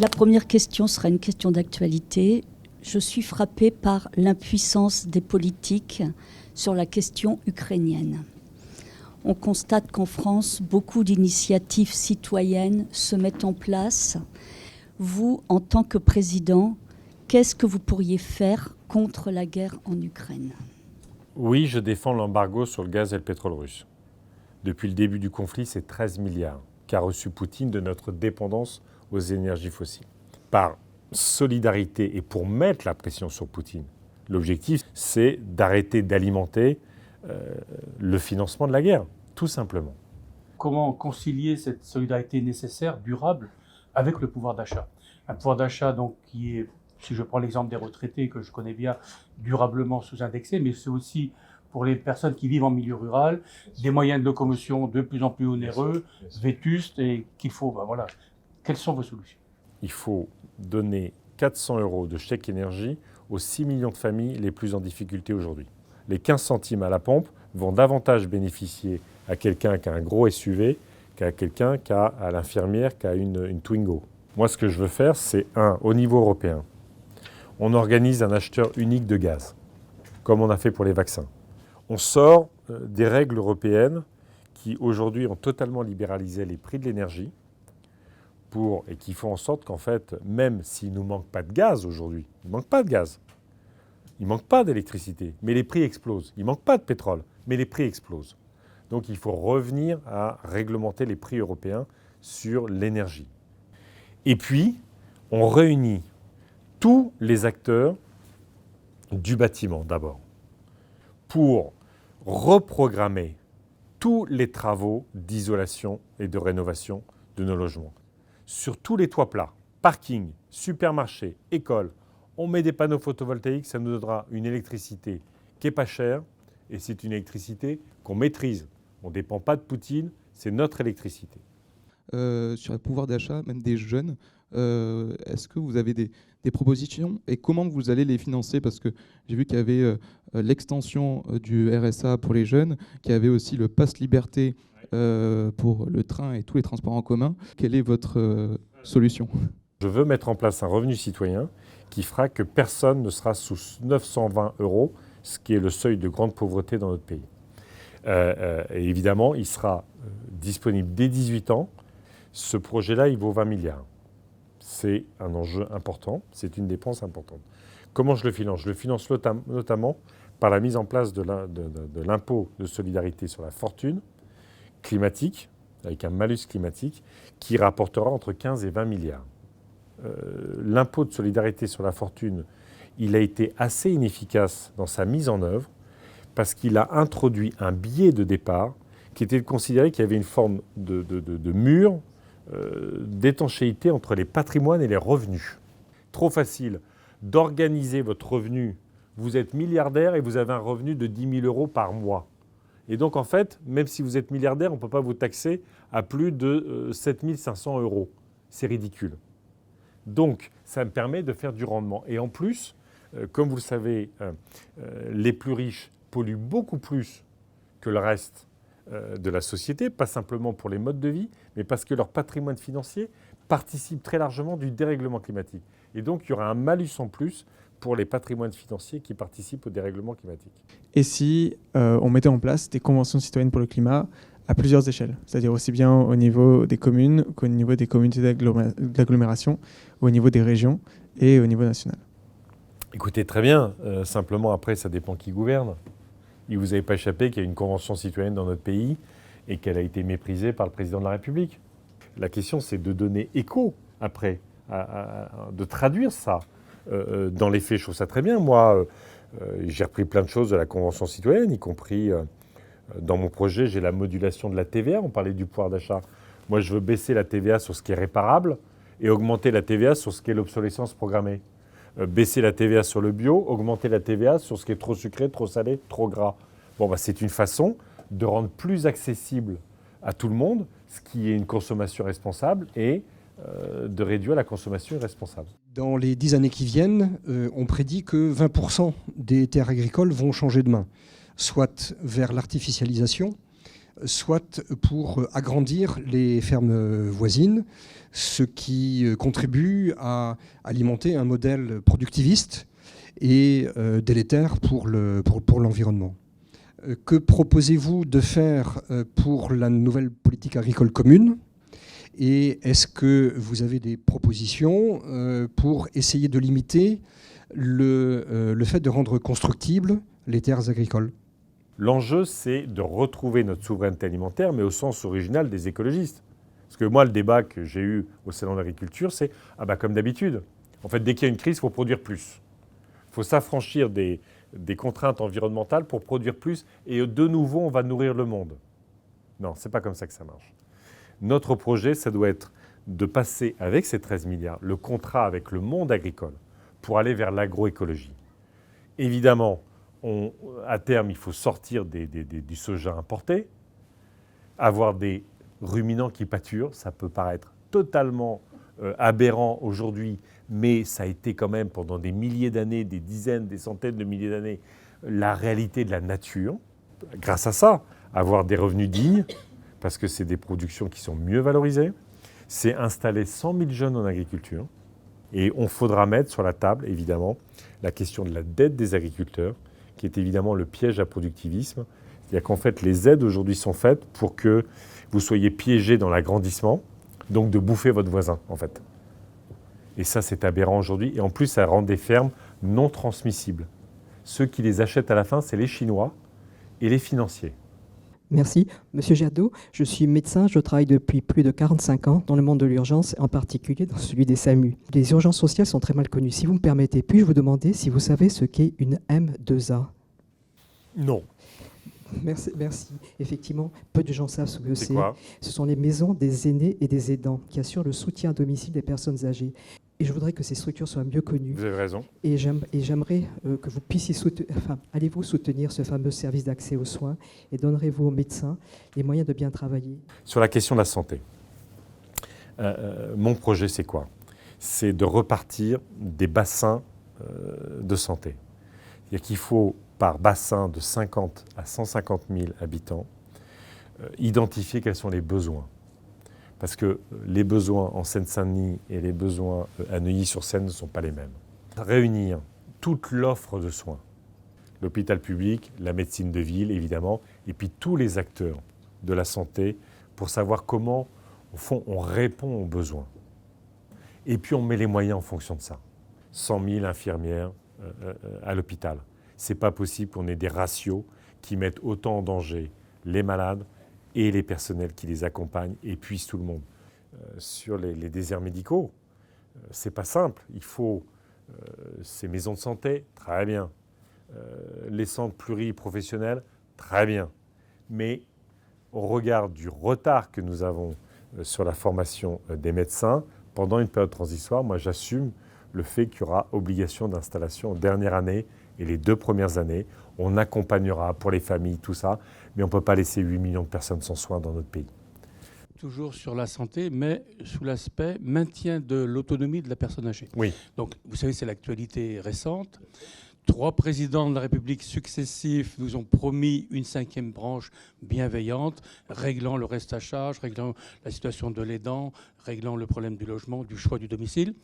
La première question sera une question d'actualité. Je suis frappée par l'impuissance des politiques sur la question ukrainienne. On constate qu'en France, beaucoup d'initiatives citoyennes se mettent en place. Vous, en tant que président, qu'est-ce que vous pourriez faire contre la guerre en Ukraine ? Oui, je défends l'embargo sur le gaz et le pétrole russe. Depuis le début du conflit, c'est 13 milliards qu'a reçu Poutine de notre dépendance aux énergies fossiles. Par solidarité et pour mettre la pression sur Poutine, l'objectif, c'est d'arrêter d'alimenter le financement de la guerre, tout simplement. Comment concilier cette solidarité nécessaire, durable, avec le pouvoir d'achat ? Un pouvoir d'achat donc qui est, si je prends l'exemple des retraités que je connais bien, durablement sous-indexé, mais c'est aussi pour les personnes qui vivent en milieu rural, des moyens de locomotion de plus en plus onéreux, vétustes, et qu'il faut, voilà. Quelles sont vos solutions ? Il faut donner 400 € de chèque énergie aux 6 millions de familles les plus en difficulté aujourd'hui. Les 15 centimes à la pompe vont davantage bénéficier à quelqu'un qui a un gros SUV qu'à quelqu'un qui a, à l'infirmière qui a une Twingo. Moi, ce que je veux faire, c'est au niveau européen, on organise un acheteur unique de gaz, comme on a fait pour les vaccins. On sort des règles européennes qui, aujourd'hui, ont totalement libéralisé les prix de l'énergie et qui font en sorte qu'en fait, même s'il ne nous manque pas de gaz aujourd'hui, il ne manque pas de gaz, il ne manque pas d'électricité, mais les prix explosent. Il ne manque pas de pétrole, mais les prix explosent. Donc il faut revenir à réglementer les prix européens sur l'énergie. Et puis, on réunit tous les acteurs du bâtiment d'abord pour reprogrammer tous les travaux d'isolation et de rénovation de nos logements. Sur tous les toits plats, parking, supermarché, école, on met des panneaux photovoltaïques, ça nous donnera une électricité qui n'est pas chère et c'est une électricité qu'on maîtrise. On ne dépend pas de Poutine, c'est notre électricité. Sur le pouvoir d'achat, même des jeunes, est-ce que vous avez des propositions et comment vous allez les financer ? Parce que j'ai vu qu'il y avait l'extension du RSA pour les jeunes, qu'il y avait aussi le Pass Liberté pour le train et tous les transports en commun. Quelle est votre solution ? Je veux mettre en place un revenu citoyen qui fera que personne ne sera sous 920 €, ce qui est le seuil de grande pauvreté dans notre pays. Et évidemment, il sera disponible dès 18 ans. Ce projet-là, il vaut 20 milliards. C'est un enjeu important, c'est une dépense importante. Comment je le finance ? Je le finance notamment par la mise en place de l'impôt de solidarité sur la fortune climatique, avec un malus climatique, qui rapportera entre 15 et 20 milliards. L'impôt de solidarité sur la fortune, il a été assez inefficace dans sa mise en œuvre parce qu'il a introduit un biais de départ qui était de considérer qu'il y avait une forme de mur d'étanchéité entre les patrimoines et les revenus. Trop facile d'organiser votre revenu. Vous êtes milliardaire et vous avez un revenu de 10 000 € par mois. Et donc, en fait, même si vous êtes milliardaire, on ne peut pas vous taxer à plus de 7 500 €. C'est ridicule. Donc, ça me permet de faire du rendement. Et en plus, comme vous le savez, les plus riches polluent beaucoup plus que le reste de la société, pas simplement pour les modes de vie, mais parce que leur patrimoine financier participe très largement du dérèglement climatique. Et donc, il y aura un malus en plus pour les patrimoines financiers qui participent au dérèglement climatique. Et si on mettait en place des conventions citoyennes pour le climat à plusieurs échelles, c'est-à-dire aussi bien au niveau des communes qu'au niveau des communautés d'agglomération, au niveau des régions et au niveau national ? Écoutez, très bien. Simplement, après, ça dépend qui gouverne. Et vous n'avez pas échappé qu'il y a une convention citoyenne dans notre pays et qu'elle a été méprisée par le président de la République. La question, c'est de donner écho, après, de traduire ça dans les faits. Je trouve ça très bien. Moi, j'ai repris plein de choses de la convention citoyenne, y compris dans mon projet, j'ai la modulation de la TVA. On parlait du pouvoir d'achat. Moi, je veux baisser la TVA sur ce qui est réparable et augmenter la TVA sur ce qui est l'obsolescence programmée. Baisser la TVA sur le bio, augmenter la TVA sur ce qui est trop sucré, trop salé, trop gras. C'est une façon de rendre plus accessible à tout le monde ce qui est une consommation responsable et de réduire la consommation irresponsable. Dans les 10 années qui viennent, on prédit que 20% des terres agricoles vont changer de main, soit vers l'artificialisation, soit pour agrandir les fermes voisines, ce qui contribue à alimenter un modèle productiviste et délétère pour l'environnement. Que proposez-vous de faire pour la nouvelle politique agricole commune ? Et est-ce que vous avez des propositions pour essayer de limiter le fait de rendre constructibles les terres agricoles ? L'enjeu, c'est de retrouver notre souveraineté alimentaire, mais au sens original des écologistes. Parce que moi, le débat que j'ai eu au Salon de l'agriculture, c'est comme d'habitude. En fait, dès qu'il y a une crise, il faut produire plus. Il faut s'affranchir des contraintes environnementales pour produire plus. Et de nouveau, on va nourrir le monde. Non, ce n'est pas comme ça que ça marche. Notre projet, ça doit être de passer, avec ces 13 milliards, le contrat avec le monde agricole pour aller vers l'agroécologie. Évidemment, à terme, il faut sortir du soja importé, avoir des ruminants qui pâturent. Ça peut paraître totalement aberrant aujourd'hui, mais ça a été quand même pendant des milliers d'années, des dizaines, des centaines de milliers d'années, la réalité de la nature. Grâce à ça, avoir des revenus dignes, parce que c'est des productions qui sont mieux valorisées. C'est installer 100 000 jeunes en agriculture. Et on faudra mettre sur la table, évidemment, la question de la dette des agriculteurs, qui est évidemment le piège à productivisme. C'est-à-dire qu'en fait, les aides aujourd'hui sont faites pour que vous soyez piégés dans l'agrandissement, donc de bouffer votre voisin, en fait. Et ça, c'est aberrant aujourd'hui. Et en plus, ça rend des fermes non transmissibles. Ceux qui les achètent à la fin, c'est les Chinois et les financiers. Merci. Monsieur Jadot, je suis médecin, je travaille depuis plus de 45 ans dans le monde de l'urgence, en particulier dans celui des SAMU. Les urgences sociales sont très mal connues. Si vous me permettez, puis-je vous demander si vous savez ce qu'est une M2A ? Non. Merci. Effectivement, peu de gens savent ce que c'est. C'est quoi ? Ce sont les maisons des aînés et des aidants qui assurent le soutien à domicile des personnes âgées. Et je voudrais que ces structures soient mieux connues. Vous avez raison. Et j'aimerais que vous puissiez allez-vous soutenir ce fameux service d'accès aux soins et donnerez-vous aux médecins les moyens de bien travailler ? Sur la question de la santé, mon projet, c'est quoi ? C'est de repartir des bassins de santé. C'est-à-dire qu'il faut, par bassin de 50 à 150 000 habitants, identifier quels sont les besoins. Parce que les besoins en Seine-Saint-Denis et les besoins à Neuilly-sur-Seine ne sont pas les mêmes. Réunir toute l'offre de soins, l'hôpital public, la médecine de ville évidemment, et puis tous les acteurs de la santé pour savoir comment, au fond, on répond aux besoins. Et puis on met les moyens en fonction de ça. 100 000 infirmières à l'hôpital. Ce n'est pas possible qu'on ait des ratios qui mettent autant en danger les malades et les personnels qui les accompagnent, épuisent tout le monde. Sur les déserts médicaux, c'est pas simple. Il faut ces maisons de santé, très bien. Les centres pluriprofessionnels, très bien. Mais au regard du retard que nous avons sur la formation des médecins, pendant une période transitoire, moi j'assume le fait qu'il y aura obligation d'installation en dernière année et les 2 premières années. On accompagnera pour les familles, tout ça, mais on ne peut pas laisser 8 millions de personnes sans soins dans notre pays. Toujours sur la santé, mais sous l'aspect maintien de l'autonomie de la personne âgée. Oui. Donc, vous savez, c'est l'actualité récente. 3 présidents de la République successifs nous ont promis une 5e branche bienveillante, réglant le reste à charge, réglant la situation de l'aidant, réglant le problème du logement, du choix du domicile.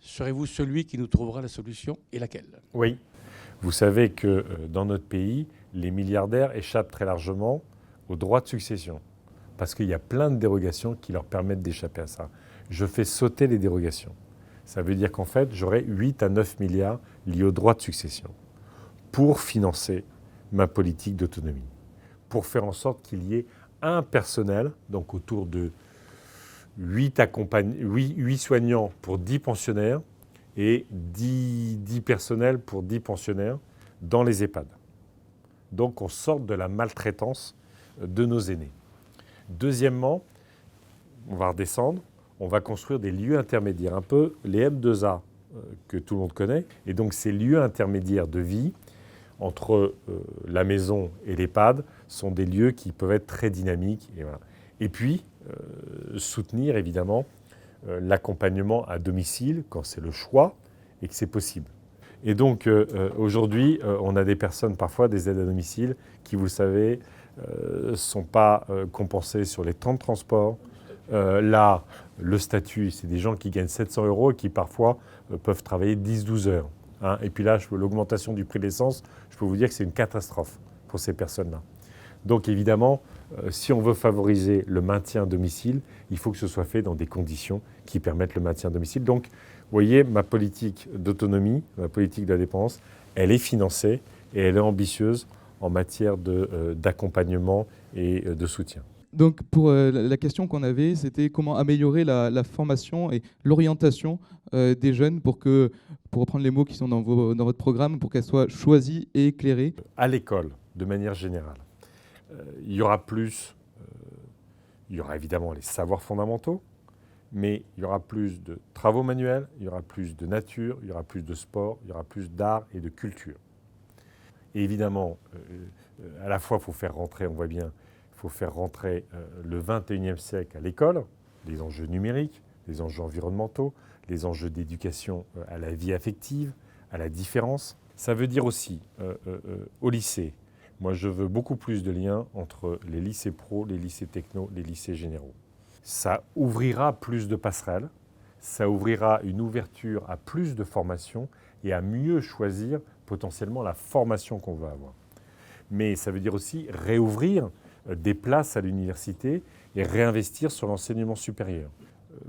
Serez-vous celui qui nous trouvera la solution et laquelle ? Oui. Vous savez que dans notre pays, les milliardaires échappent très largement aux droits de succession. Parce qu'il y a plein de dérogations qui leur permettent d'échapper à ça. Je fais sauter les dérogations. Ça veut dire qu'en fait, j'aurai 8 à 9 milliards liés aux droits de succession pour financer ma politique d'autonomie. Pour faire en sorte qu'il y ait un personnel, donc autour de 8 soignants pour 10 pensionnaires, et 10 personnels pour 10 pensionnaires dans les EHPAD. Donc on sort de la maltraitance de nos aînés. Deuxièmement, on va redescendre, on va construire des lieux intermédiaires, un peu les M2A que tout le monde connaît. Et donc ces lieux intermédiaires de vie entre la maison et l'EHPAD sont des lieux qui peuvent être très dynamiques. Et, voilà. Et puis, soutenir évidemment l'accompagnement à domicile quand c'est le choix et que c'est possible. Et donc aujourd'hui, on a des personnes, parfois des aides à domicile, qui, vous le savez, ne sont pas compensés sur les temps de transport. Là, le statut, c'est des gens qui gagnent 700 € et qui parfois peuvent travailler 10-12 heures. Hein. Et puis là, l'augmentation du prix de l'essence, je peux vous dire que c'est une catastrophe pour ces personnes-là. Donc évidemment, si on veut favoriser le maintien à domicile, il faut que ce soit fait dans des conditions qui permettent le maintien à domicile. Donc, vous voyez, ma politique d'autonomie, ma politique d'indépendance, elle est financée et elle est ambitieuse en matière d'accompagnement et de soutien. Donc pour la question qu'on avait, c'était comment améliorer la formation et l'orientation des jeunes pour reprendre les mots qui sont dans votre programme, pour qu'elles soient choisies et éclairées. À l'école, de manière générale, il y aura évidemment les savoirs fondamentaux, mais il y aura plus de travaux manuels, il y aura plus de nature, il y aura plus de sport, il y aura plus d'art et de culture. Et évidemment, à la fois, il faut faire rentrer, on voit bien, il faut faire rentrer le 21e siècle à l'école, les enjeux numériques, les enjeux environnementaux, les enjeux d'éducation à la vie affective, à la différence. Ça veut dire aussi, au lycée, moi je veux beaucoup plus de liens entre les lycées pro, les lycées techno, les lycées généraux. Ça ouvrira plus de passerelles, ça ouvrira une ouverture à plus de formations et à mieux choisir potentiellement la formation qu'on veut avoir. Mais ça veut dire aussi réouvrir des places à l'université et réinvestir sur l'enseignement supérieur.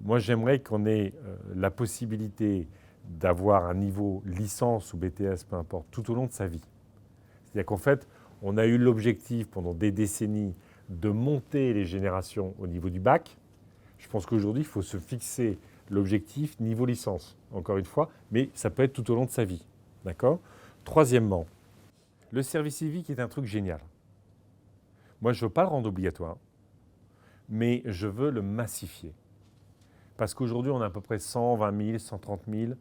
Moi, j'aimerais qu'on ait la possibilité d'avoir un niveau licence ou BTS, peu importe, tout au long de sa vie. C'est-à-dire qu'en fait, on a eu l'objectif pendant des décennies de monter les générations au niveau du bac. Je pense qu'aujourd'hui, il faut se fixer l'objectif niveau licence, encore une fois, mais ça peut être tout au long de sa vie. D'accord ? Troisièmement, le service civique est un truc génial. Moi, je ne veux pas le rendre obligatoire, mais je veux le massifier. Parce qu'aujourd'hui, on a à peu près 120 000, 130 000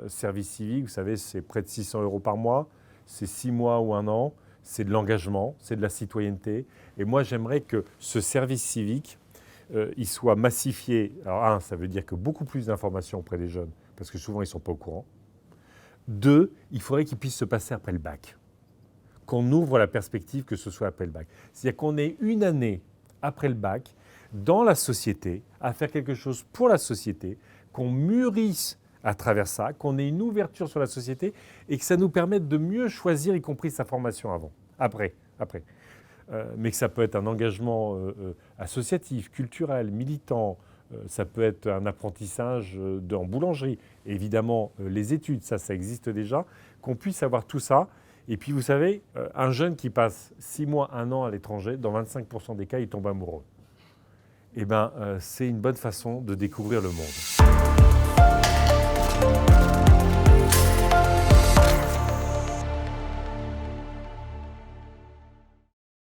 services civiques. Vous savez, c'est près de 600 € par mois. C'est 6 mois ou 1 an. C'est de l'engagement, c'est de la citoyenneté. Et moi, j'aimerais que ce service civique, il soit massifié. Alors, ça veut dire que beaucoup plus d'informations auprès des jeunes, parce que souvent, ils ne sont pas au courant. 2, il faudrait qu'ils puissent se passer après le bac. Qu'on ouvre la perspective que ce soit après le bac. C'est-à-dire qu'on ait une année après le bac, dans la société, à faire quelque chose pour la société, qu'on mûrisse à travers ça, qu'on ait une ouverture sur la société et que ça nous permette de mieux choisir, y compris sa formation après. Mais que ça peut être un engagement associatif, culturel, militant, ça peut être un apprentissage en boulangerie. Et évidemment, les études, ça existe déjà, qu'on puisse avoir tout ça. Et puis, vous savez, un jeune qui passe 6 mois, 1 an à l'étranger, dans 25% des cas, il tombe amoureux. Eh bien, c'est une bonne façon de découvrir le monde.